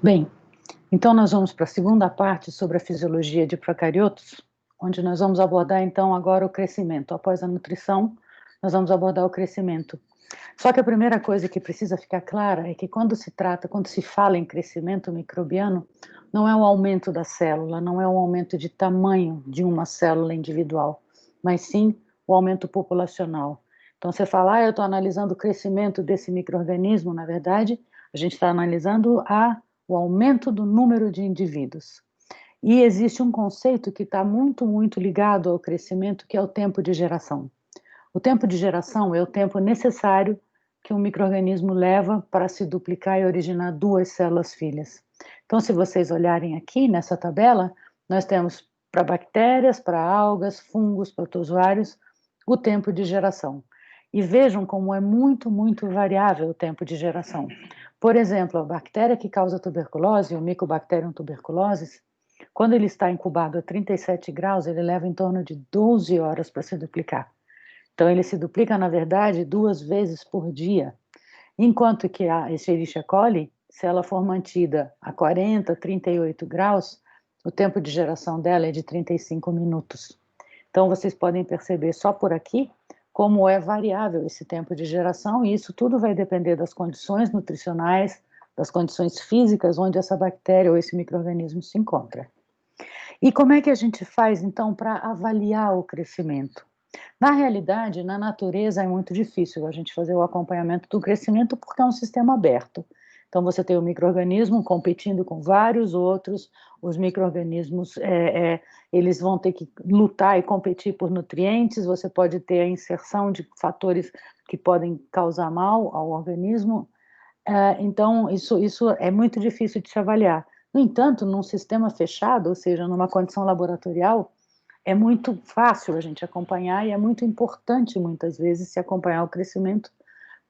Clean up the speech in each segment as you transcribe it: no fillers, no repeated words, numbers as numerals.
Bem, então nós vamos para a segunda parte sobre a fisiologia de procariotos, onde nós vamos abordar então agora o crescimento. Após a nutrição, nós vamos abordar o crescimento. Só que a primeira coisa que precisa ficar clara é que quando se fala em crescimento microbiano, não é o aumento da célula, não é o aumento de tamanho de uma célula individual, mas sim o aumento populacional. Então você fala, eu estou analisando o crescimento desse micro-organismo, na verdade, a gente está analisando o aumento do número de indivíduos. E existe um conceito que está muito, muito ligado ao crescimento, que é o tempo de geração. O tempo de geração é o tempo necessário que um micro-organismo leva para se duplicar e originar duas células filhas. Então, se vocês olharem aqui nessa tabela, nós temos para bactérias, para algas, fungos, protozoários, o tempo de geração. E vejam como é muito, muito variável o tempo de geração. Por exemplo, a bactéria que causa tuberculose, o Mycobacterium tuberculosis, quando ele está incubado a 37 graus, ele leva em torno de 12 horas para se duplicar. Então, ele se duplica, na verdade, 2 vezes por dia. Enquanto que a Escherichia coli, se ela for mantida a 40, 38 graus, o tempo de geração dela é de 35 minutos. Então, vocês podem perceber só por aqui como é variável esse tempo de geração, e isso tudo vai depender das condições nutricionais, das condições físicas onde essa bactéria ou esse micro-organismo se encontra. E como é que a gente faz, então, para avaliar o crescimento? Na realidade, na natureza é muito difícil a gente fazer o acompanhamento do crescimento porque é um sistema aberto. Então você tem o micro-organismo competindo com vários outros, os micro-organismos eles vão ter que lutar e competir por nutrientes, você pode ter a inserção de fatores que podem causar mal ao organismo, então isso é muito difícil de se avaliar. No entanto, num sistema fechado, ou seja, numa condição laboratorial, é muito fácil a gente acompanhar e é muito importante, muitas vezes, se acompanhar o crescimento,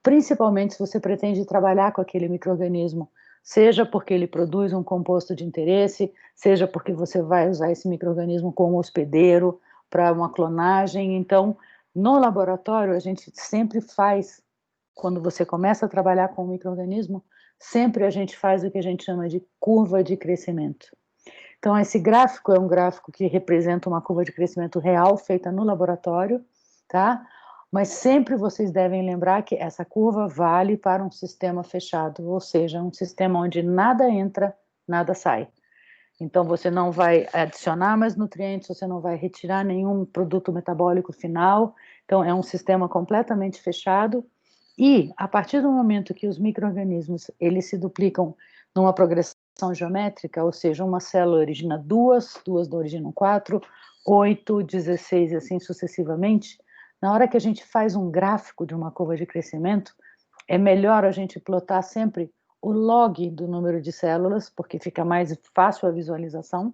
principalmente se você pretende trabalhar com aquele micro-organismo, seja porque ele produz um composto de interesse, seja porque você vai usar esse micro-organismo como hospedeiro para uma clonagem. Então, no laboratório, a gente sempre faz, quando você começa a trabalhar com o micro-organismo, sempre a gente faz o que a gente chama de curva de crescimento. Então, esse gráfico é um gráfico que representa uma curva de crescimento real feita no laboratório, tá? Mas sempre vocês devem lembrar que essa curva vale para um sistema fechado, ou seja, um sistema onde nada entra, nada sai. Então, você não vai adicionar mais nutrientes, você não vai retirar nenhum produto metabólico final. Então, é um sistema completamente fechado. E, a partir do momento que os micro-organismos, eles se duplicam numa progressão geométrica, ou seja, uma célula origina duas originam 4, 8, 16 e assim sucessivamente, na hora que a gente faz um gráfico de uma curva de crescimento, é melhor a gente plotar sempre o log do número de células, porque fica mais fácil a visualização,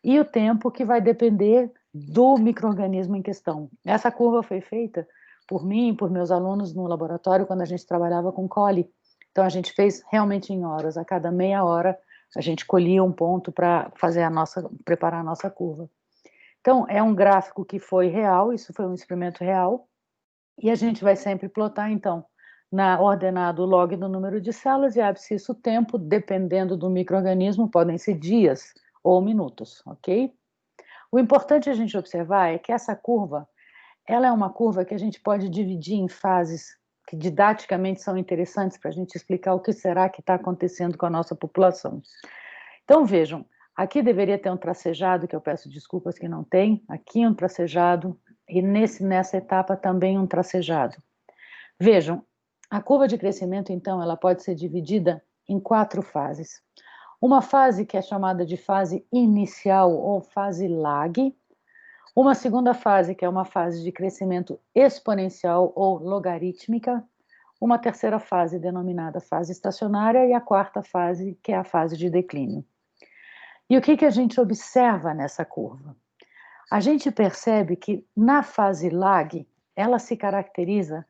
e o tempo que vai depender do micro-organismo em questão. Essa curva foi feita por mim e por meus alunos no laboratório quando a gente trabalhava com coli. Então a gente fez realmente em horas, a cada meia hora a gente colhia um ponto para preparar a nossa curva. Então é um gráfico que foi real, isso foi um experimento real, e a gente vai sempre plotar então na ordenado log do número de células e abscissa o tempo, dependendo do micro-organismo, podem ser dias ou minutos, ok? O importante a gente observar é que essa curva, ela é uma curva que a gente pode dividir em fases que didaticamente são interessantes para a gente explicar o que será que está acontecendo com a nossa população. Então vejam, aqui deveria ter um tracejado, que eu peço desculpas que não tem, aqui um tracejado, e nessa etapa também um tracejado. Vejam, a curva de crescimento, então, ela pode ser dividida em 4 fases. Uma fase que é chamada de fase inicial ou fase lag, uma segunda fase que é uma fase de crescimento exponencial ou logarítmica, uma terceira fase denominada fase estacionária e a quarta fase que é a fase de declínio. E o que a gente observa nessa curva? A gente percebe que na fase lag, ela se caracteriza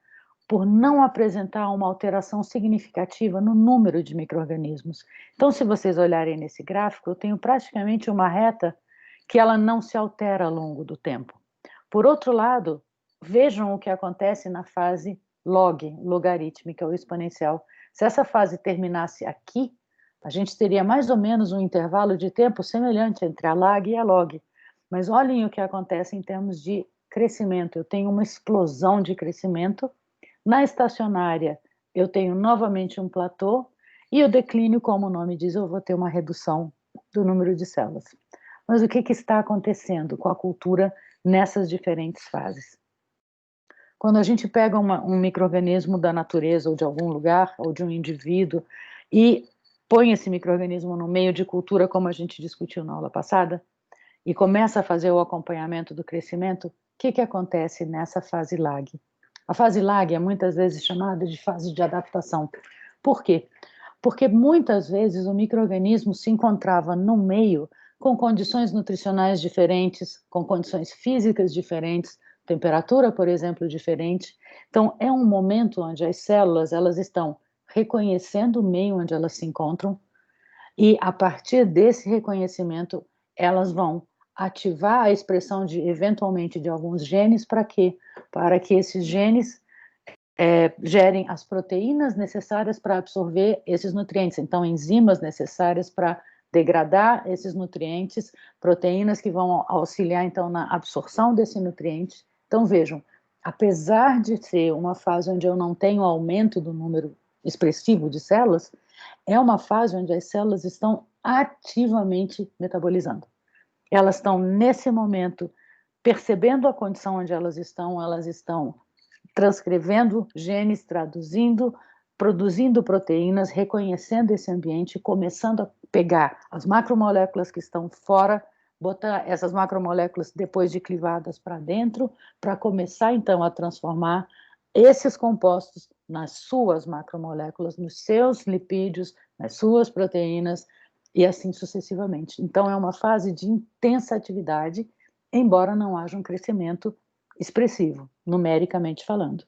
por não apresentar uma alteração significativa no número de micro-organismos. Então, se vocês olharem nesse gráfico, eu tenho praticamente uma reta que ela não se altera ao longo do tempo. Por outro lado, vejam o que acontece na fase log, logarítmica ou exponencial. Se essa fase terminasse aqui, A gente teria mais ou menos um intervalo de tempo semelhante entre a lag e a log. Mas olhem o que acontece em termos de crescimento. Eu tenho uma explosão de crescimento. Na estacionária, eu tenho novamente um platô. E o declínio, como o nome diz, eu vou ter uma redução do número de células. Mas o que está acontecendo com a cultura nessas diferentes fases? Quando a gente pega um micro-organismo da natureza ou de algum lugar, ou de um indivíduo, e põe esse micro-organismo no meio de cultura, como a gente discutiu na aula passada, e começa a fazer o acompanhamento do crescimento, o que acontece nessa fase lag? A fase lag é muitas vezes chamada de fase de adaptação. Por quê? Porque muitas vezes o micro-organismo se encontrava no meio com condições nutricionais diferentes, com condições físicas diferentes, temperatura, por exemplo, diferente. Então, é um momento onde as células elas estão reconhecendo o meio onde elas se encontram e, a partir desse reconhecimento, elas vão ativar a expressão de, eventualmente, de alguns genes para quê? Para que esses genes gerem as proteínas necessárias para absorver esses nutrientes. Então, enzimas necessárias para degradar esses nutrientes, proteínas que vão auxiliar, então, na absorção desse nutriente. Então, vejam, apesar de ser uma fase onde eu não tenho aumento do número expressivo de células, é uma fase onde as células estão ativamente metabolizando. Elas estão, nesse momento, percebendo a condição onde elas estão transcrevendo genes, traduzindo, produzindo proteínas, reconhecendo esse ambiente, começando a pegar as macromoléculas que estão fora, botar essas macromoléculas depois de clivadas para dentro, para começar então a transformar esses compostos nas suas macromoléculas, nos seus lipídios, nas suas proteínas e assim sucessivamente. Então é uma fase de intensa atividade, embora não haja um crescimento expressivo, numericamente falando.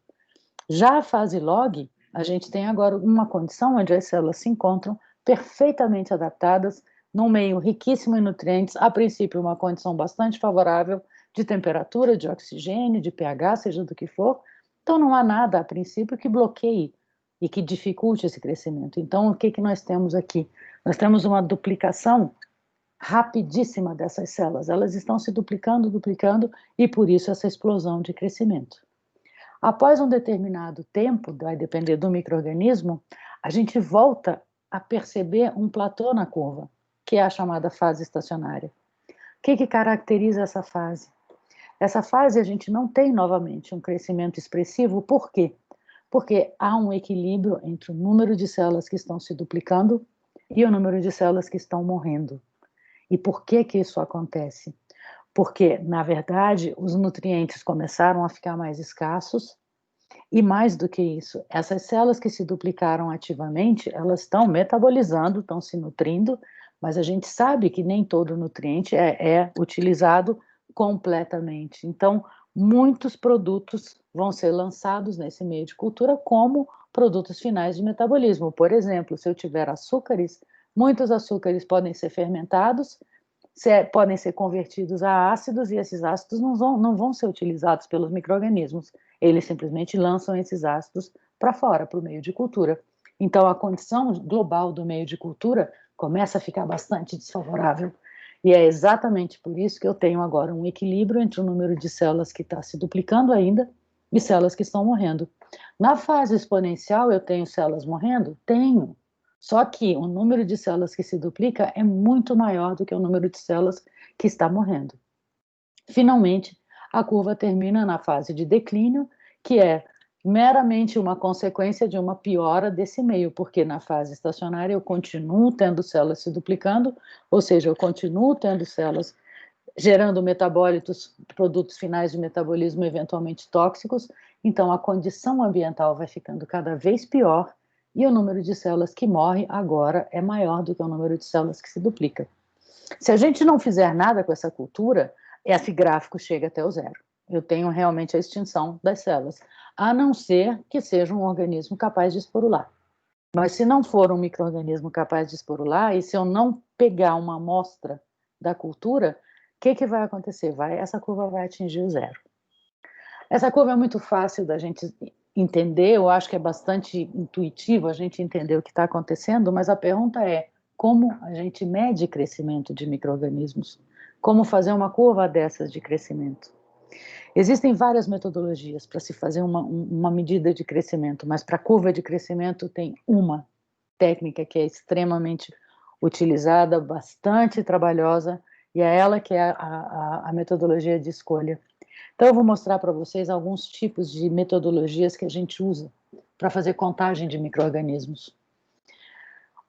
Já a fase log, a gente tem agora uma condição onde as células se encontram perfeitamente adaptadas, num meio riquíssimo em nutrientes, a princípio uma condição bastante favorável de temperatura, de oxigênio, de pH, seja do que for. Então não há nada, a princípio, que bloqueie e que dificulte esse crescimento. Então o que nós temos aqui? Nós temos uma duplicação rapidíssima dessas células. Elas estão se duplicando, duplicando, e por isso essa explosão de crescimento. Após um determinado tempo, vai depender do micro-organismo, a gente volta a perceber um platô na curva, que é a chamada fase estacionária. O que caracteriza essa fase? Essa fase a gente não tem novamente um crescimento expressivo, por quê? Porque há um equilíbrio entre o número de células que estão se duplicando e o número de células que estão morrendo. E por que isso acontece? Porque, na verdade, os nutrientes começaram a ficar mais escassos e, mais do que isso, essas células que se duplicaram ativamente, elas estão metabolizando, estão se nutrindo, mas a gente sabe que nem todo nutriente é utilizado completamente. Então, muitos produtos vão ser lançados nesse meio de cultura como produtos finais de metabolismo. Por exemplo, se eu tiver açúcares, muitos açúcares podem ser fermentados, podem ser convertidos a ácidos, e esses ácidos não vão ser utilizados pelos micro-organismos. Eles simplesmente lançam esses ácidos para fora, para o meio de cultura. Então, a condição global do meio de cultura começa a ficar bastante desfavorável. E é exatamente por isso que eu tenho agora um equilíbrio entre o número de células que está se duplicando ainda e células que estão morrendo. Na fase exponencial, eu tenho células morrendo? Tenho. Só que o número de células que se duplica é muito maior do que o número de células que está morrendo. Finalmente, a curva termina na fase de declínio, que é meramente uma consequência de uma piora desse meio, porque na fase estacionária eu continuo tendo células se duplicando, ou seja, eu continuo tendo células gerando metabólitos, produtos finais de metabolismo eventualmente tóxicos, então a condição ambiental vai ficando cada vez pior e o número de células que morre agora é maior do que o número de células que se duplica. Se a gente não fizer nada com essa cultura, esse gráfico chega até o zero. Eu tenho realmente a extinção das células, a não ser que seja um organismo capaz de esporular. Mas se não for um micro-organismo capaz de esporular, e se eu não pegar uma amostra da cultura, o que vai acontecer? Essa curva vai atingir o zero. Essa curva é muito fácil da gente entender, eu acho que é bastante intuitivo a gente entender o que está acontecendo, mas a pergunta é, como a gente mede crescimento de micro-organismos, como fazer uma curva dessas de crescimento. Existem várias metodologias para se fazer uma medida de crescimento, mas para a curva de crescimento tem uma técnica que é extremamente utilizada, bastante trabalhosa, e é ela que é a metodologia de escolha. Então eu vou mostrar para vocês alguns tipos de metodologias que a gente usa para fazer contagem de micro-organismos.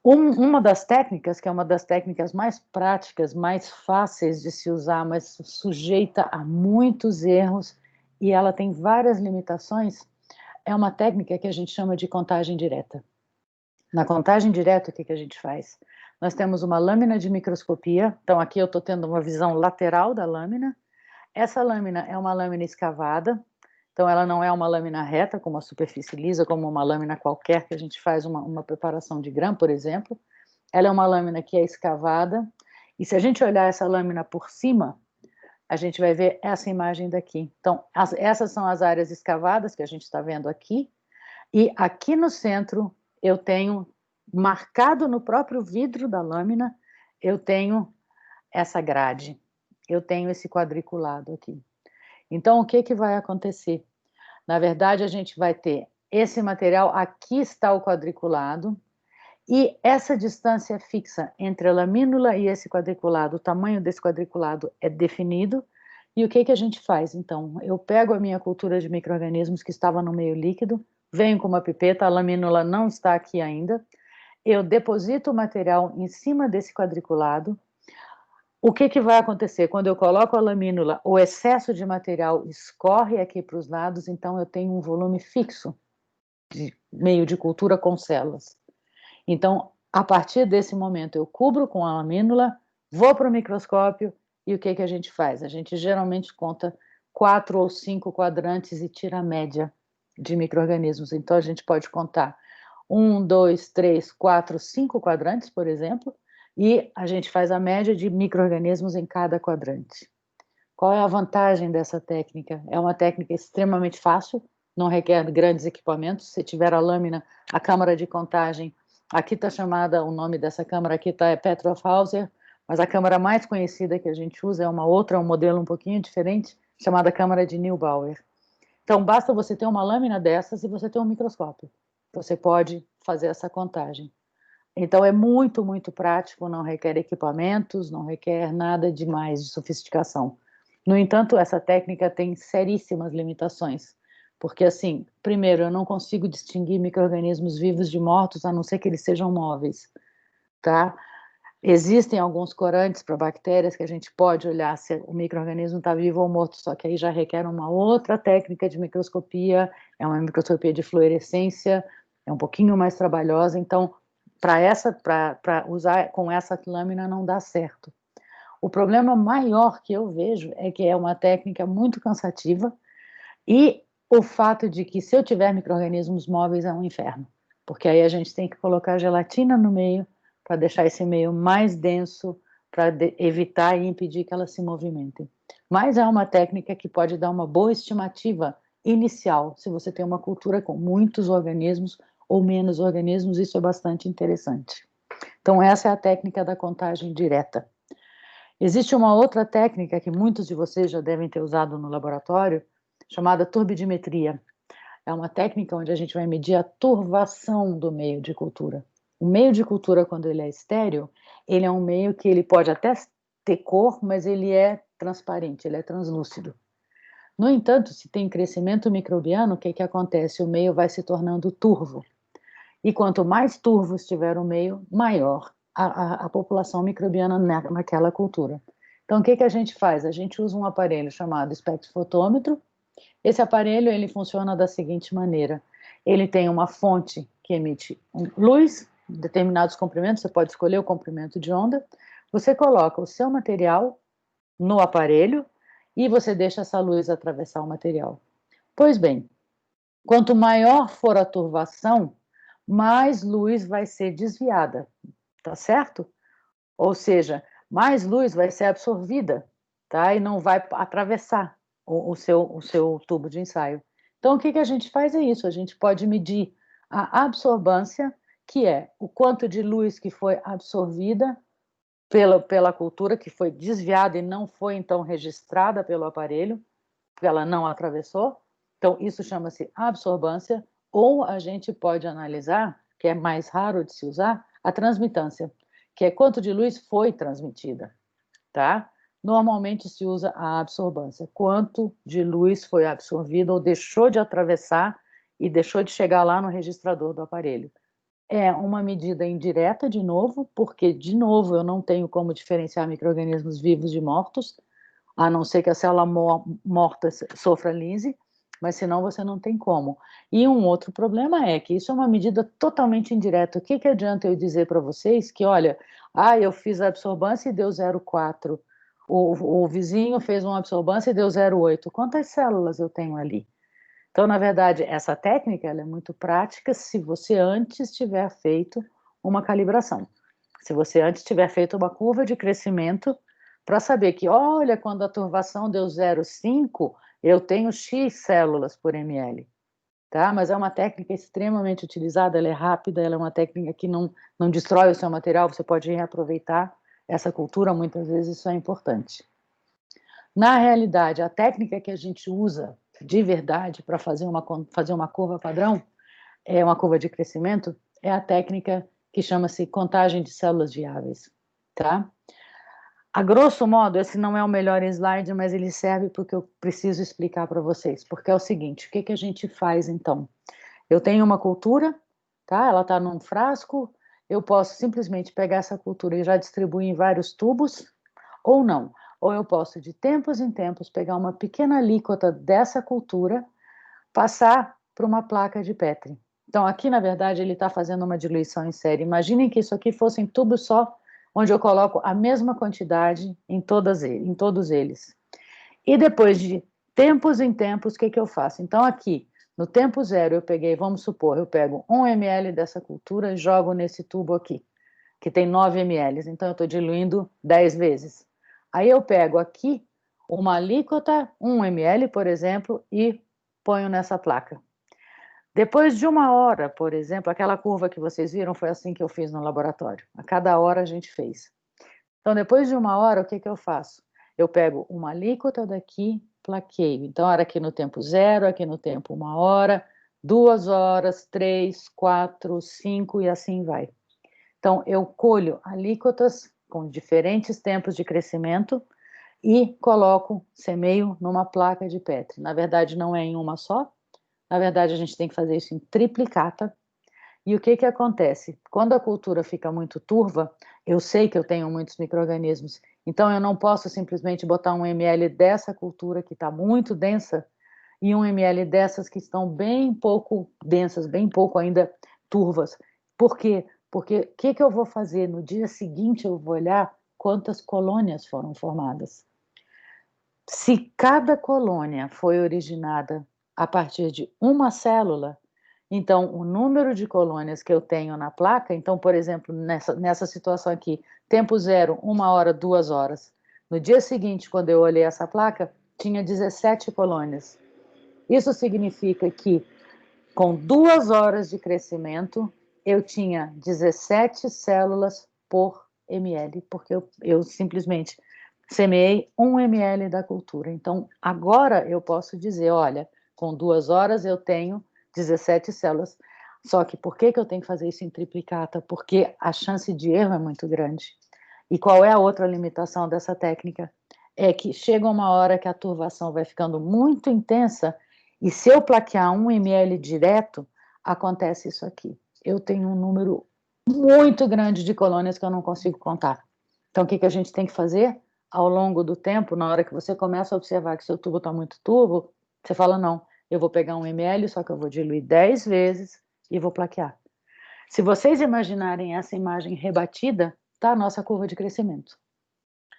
Uma das técnicas, que é uma das técnicas mais práticas, mais fáceis de se usar, mas sujeita a muitos erros, e ela tem várias limitações, é uma técnica que a gente chama de contagem direta. Na contagem direta, o que a gente faz? Nós temos uma lâmina de microscopia, então aqui eu estou tendo uma visão lateral da lâmina. Essa lâmina é uma lâmina escavada, então ela não é uma lâmina reta, como a superfície lisa, como uma lâmina qualquer que a gente faz uma preparação de grão, por exemplo. Ela é uma lâmina que é escavada, e se a gente olhar essa lâmina por cima, a gente vai ver essa imagem daqui. Então, essas são as áreas escavadas que a gente está vendo aqui, e aqui no centro eu tenho, marcado no próprio vidro da lâmina, eu tenho essa grade, eu tenho esse quadriculado aqui. Então, o que vai acontecer? Na verdade, a gente vai ter esse material, aqui está o quadriculado, e essa distância fixa entre a lamínula e esse quadriculado, o tamanho desse quadriculado é definido, e o que a gente faz? Então, eu pego a minha cultura de micro-organismos que estava no meio líquido, venho com uma pipeta, a lamínula não está aqui ainda, eu deposito o material em cima desse quadriculado. O que vai acontecer? Quando eu coloco a lamínula, o excesso de material escorre aqui para os lados, então eu tenho um volume fixo de meio de cultura com células. Então, a partir desse momento, eu cubro com a lamínula, vou para o microscópio, e o que a gente faz? A gente geralmente conta 4 ou 5 quadrantes e tira a média de micro-organismos. Então, a gente pode contar 1, 2, 3, 4, 5 quadrantes, por exemplo, e a gente faz a média de micro-organismos em cada quadrante. Qual é a vantagem dessa técnica? É uma técnica extremamente fácil, não requer grandes equipamentos. Se tiver a lâmina, a câmara de contagem, aqui está chamada, o nome dessa câmara aqui é Petroff-Hauser, mas a câmara mais conhecida que a gente usa é uma outra, um modelo um pouquinho diferente, chamada câmara de Neubauer. Então, basta você ter uma lâmina dessas e você ter um microscópio. Você pode fazer essa contagem. Então, é muito, muito prático, não requer equipamentos, não requer nada demais de sofisticação. No entanto, essa técnica tem seríssimas limitações, porque, assim, primeiro, eu não consigo distinguir micro-organismos vivos de mortos, a não ser que eles sejam móveis, tá? Existem alguns corantes para bactérias que a gente pode olhar se o micro-organismo está vivo ou morto, só que aí já requer uma outra técnica de microscopia, é uma microscopia de fluorescência, é um pouquinho mais trabalhosa, então, para usar com essa lâmina não dá certo. O problema maior que eu vejo é que é uma técnica muito cansativa e o fato de que se eu tiver micro-organismos móveis é um inferno, porque aí a gente tem que colocar gelatina no meio para deixar esse meio mais denso, para evitar e impedir que elas se movimentem. Mas é uma técnica que pode dar uma boa estimativa inicial, se você tem uma cultura com muitos organismos ou menos organismos, isso é bastante interessante. Então essa é a técnica da contagem direta. Existe uma outra técnica que muitos de vocês já devem ter usado no laboratório, chamada turbidimetria. É uma técnica onde a gente vai medir a turvação do meio de cultura. O meio de cultura, quando ele é estéril, ele é um meio que ele pode até ter cor, mas ele é transparente, ele é translúcido. No entanto, se tem crescimento microbiano, o que acontece? O meio vai se tornando turvo. E quanto mais turvo estiver o meio, maior a população microbiana naquela cultura. Então, o que a gente faz? A gente usa um aparelho chamado espectrofotômetro. Esse aparelho, ele funciona da seguinte maneira. Ele tem uma fonte que emite luz, determinados comprimentos, você pode escolher o comprimento de onda, você coloca o seu material no aparelho e você deixa essa luz atravessar o material. Pois bem, quanto maior for a turvação, mais luz vai ser desviada, tá certo? Ou seja, mais luz vai ser absorvida, tá? E não vai atravessar o seu tubo de ensaio. Então, o que a gente faz é isso, a gente pode medir a absorbância, que é o quanto de luz que foi absorvida pela cultura, que foi desviada e não foi, então, registrada pelo aparelho, porque ela não atravessou. Então, isso chama-se absorbância, ou a gente pode analisar, que é mais raro de se usar, a transmitância, que é quanto de luz foi transmitida, tá? Normalmente se usa a absorbância, quanto de luz foi absorvida ou deixou de atravessar e deixou de chegar lá no registrador do aparelho. É uma medida indireta, de novo, porque, de novo, eu não tenho como diferenciar micro-organismos vivos de mortos, a não ser que a célula morta sofra lise, mas senão você não tem como. E um outro problema é que isso é uma medida totalmente indireta. O que adianta eu dizer para vocês que, olha, eu fiz a absorbância e deu 0,4, o vizinho fez uma absorbância e deu 0,8. Quantas células eu tenho ali? Então, na verdade, essa técnica ela é muito prática se você antes tiver feito uma calibração. Se você antes tiver feito uma curva de crescimento para saber que, olha, quando a turvação deu 0,5, eu tenho X células por ml. Tá? Mas é uma técnica extremamente utilizada, ela é rápida, ela é uma técnica que não destrói o seu material, você pode reaproveitar essa cultura, muitas vezes isso é importante. Na realidade, a técnica que a gente usa de verdade para fazer uma curva padrão, uma curva de crescimento, é a técnica que chama-se contagem de células viáveis, tá? A grosso modo, esse não é o melhor slide, mas ele serve porque eu preciso explicar para vocês, porque é o seguinte, o que a gente faz então? Eu tenho uma cultura, tá? Ela está num frasco, eu posso simplesmente pegar essa cultura e já distribuir em vários tubos, ou não. Ou eu posso, de tempos em tempos, pegar uma pequena alíquota dessa cultura, passar para uma placa de Petri. Então, aqui, na verdade, ele está fazendo uma diluição em série. Imaginem que isso aqui fosse em tubo só, onde eu coloco a mesma quantidade em todos eles. E depois de tempos em tempos, o que eu faço? Então, aqui, no tempo zero, eu peguei, vamos supor, eu pego 1 ml dessa cultura e jogo nesse tubo aqui, que tem 9 ml. Então, eu estou diluindo 10 vezes. Aí eu pego aqui uma alíquota, 1 ml, por exemplo, e ponho nessa placa. Depois de 1 hora, por exemplo, aquela curva que vocês viram foi assim que eu fiz no laboratório. A cada hora a gente fez. Então, depois de 1 hora, o que eu faço? Eu pego uma alíquota daqui, plaqueio. Então, era aqui no tempo 0, aqui no tempo 1 hora, 2 horas, 3, 4, 5 e assim vai. Então, eu colho alíquotas com diferentes tempos de crescimento e coloco, semeio numa placa de Petri. Na verdade, não é em uma só. Na verdade, a gente tem que fazer isso em triplicata. E o que acontece? Quando a cultura fica muito turva, eu sei que eu tenho muitos micro-organismos, então eu não posso simplesmente botar 1 ml dessa cultura que está muito densa e 1 ml dessas que estão bem pouco densas, bem pouco ainda turvas. Por quê? Porque o que eu vou fazer? No dia seguinte eu vou olhar quantas colônias foram formadas. Se cada colônia foi originada a partir de uma célula, então o número de colônias que eu tenho na placa, então, por exemplo, nessa situação aqui, tempo 0, 1 hora, 2 horas. No dia seguinte, quando eu olhei essa placa, tinha 17 colônias. Isso significa que, com 2 horas de crescimento, eu tinha 17 células por ml, porque eu simplesmente semeei 1 ml da cultura. Então, agora eu posso dizer, olha, com 2 horas eu tenho 17 células. Só que por que eu tenho que fazer isso em triplicata? Porque a chance de erro é muito grande. E qual é a outra limitação dessa técnica? É que chega uma hora que a turvação vai ficando muito intensa e se eu plaquear 1 ml direto, acontece isso aqui. Eu tenho um número muito grande de colônias que eu não consigo contar. Então, o que a gente tem que fazer? Ao longo do tempo, na hora que você começa a observar que seu tubo está muito turvo, você fala, não, eu vou pegar 1 ml, só que eu vou diluir 10 vezes e vou plaquear. Se vocês imaginarem essa imagem rebatida, tá a nossa curva de crescimento.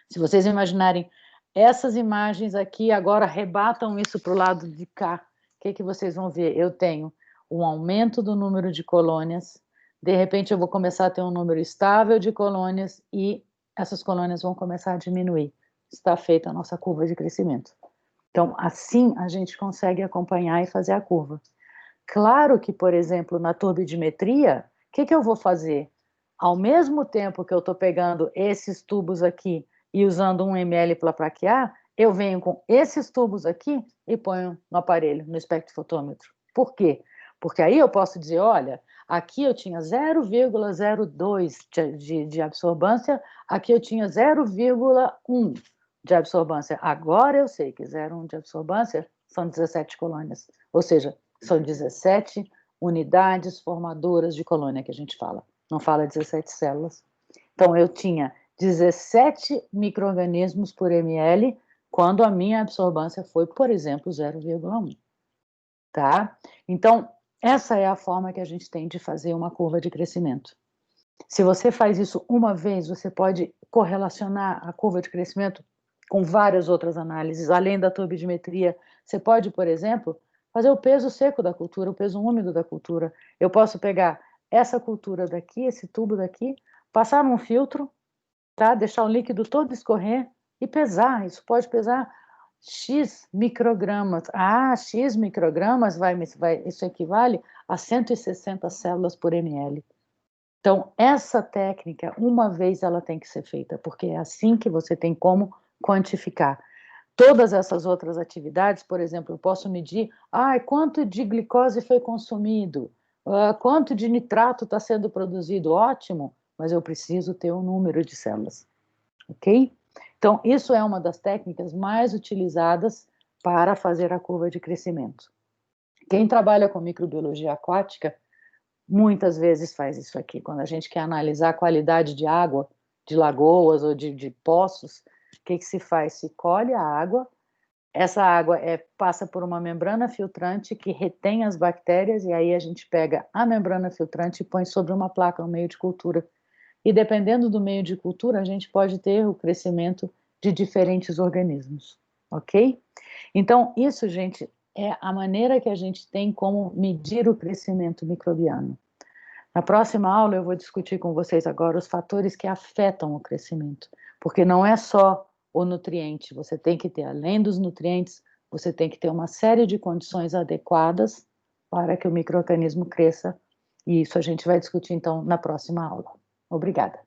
Se vocês imaginarem essas imagens aqui, agora rebatam isso para o lado de cá, o que vocês vão ver? Eu tenho um aumento do número de colônias, de repente eu vou começar a ter um número estável de colônias e essas colônias vão começar a diminuir. Está feita a nossa curva de crescimento. Então, assim a gente consegue acompanhar e fazer a curva. Claro que, por exemplo, na turbidimetria, que eu vou fazer? Ao mesmo tempo que eu estou pegando esses tubos aqui e usando 1 ml para plaquear, eu venho com esses tubos aqui e ponho no aparelho, no espectrofotômetro. Por quê? Porque aí eu posso dizer, olha, aqui eu tinha 0,02 de absorbância, aqui eu tinha 0,1 de absorbância. Agora eu sei que 0,1 de absorbância são 17 colônias, ou seja, são 17 unidades formadoras de colônia que a gente fala, não fala 17 células. Então eu tinha 17 micro-organismos por ml quando a minha absorbância foi, por exemplo, 0,1. Tá? Então, essa é a forma que a gente tem de fazer uma curva de crescimento. Se você faz isso uma vez, você pode correlacionar a curva de crescimento com várias outras análises, além da turbidimetria. Você pode, por exemplo, fazer o peso seco da cultura, o peso úmido da cultura. Eu posso pegar essa cultura daqui, esse tubo daqui, passar num filtro, tá? Deixar o líquido todo escorrer e pesar. Isso pode pesar X microgramas. Ah, X microgramas isso equivale a 160 células por ml. Então, essa técnica, uma vez ela tem que ser feita, porque é assim que você tem como quantificar. Todas essas outras atividades, por exemplo, eu posso medir, quanto de glicose foi consumido, quanto de nitrato está sendo produzido, ótimo, mas eu preciso ter um número de células, ok? Então, isso é uma das técnicas mais utilizadas para fazer a curva de crescimento. Quem trabalha com microbiologia aquática, muitas vezes faz isso aqui. Quando a gente quer analisar a qualidade de água, de lagoas ou de poços, o que se faz? Se colhe a água, essa água passa por uma membrana filtrante que retém as bactérias, e aí a gente pega a membrana filtrante e põe sobre uma placa, um meio de cultura. E dependendo do meio de cultura, a gente pode ter o crescimento de diferentes organismos, ok? Então, isso, gente, é a maneira que a gente tem como medir o crescimento microbiano. Na próxima aula eu vou discutir com vocês agora os fatores que afetam o crescimento, porque não é só o nutriente, você tem que ter, além dos nutrientes, você tem que ter uma série de condições adequadas para que o micro-organismo cresça, e isso a gente vai discutir então na próxima aula. Obrigada.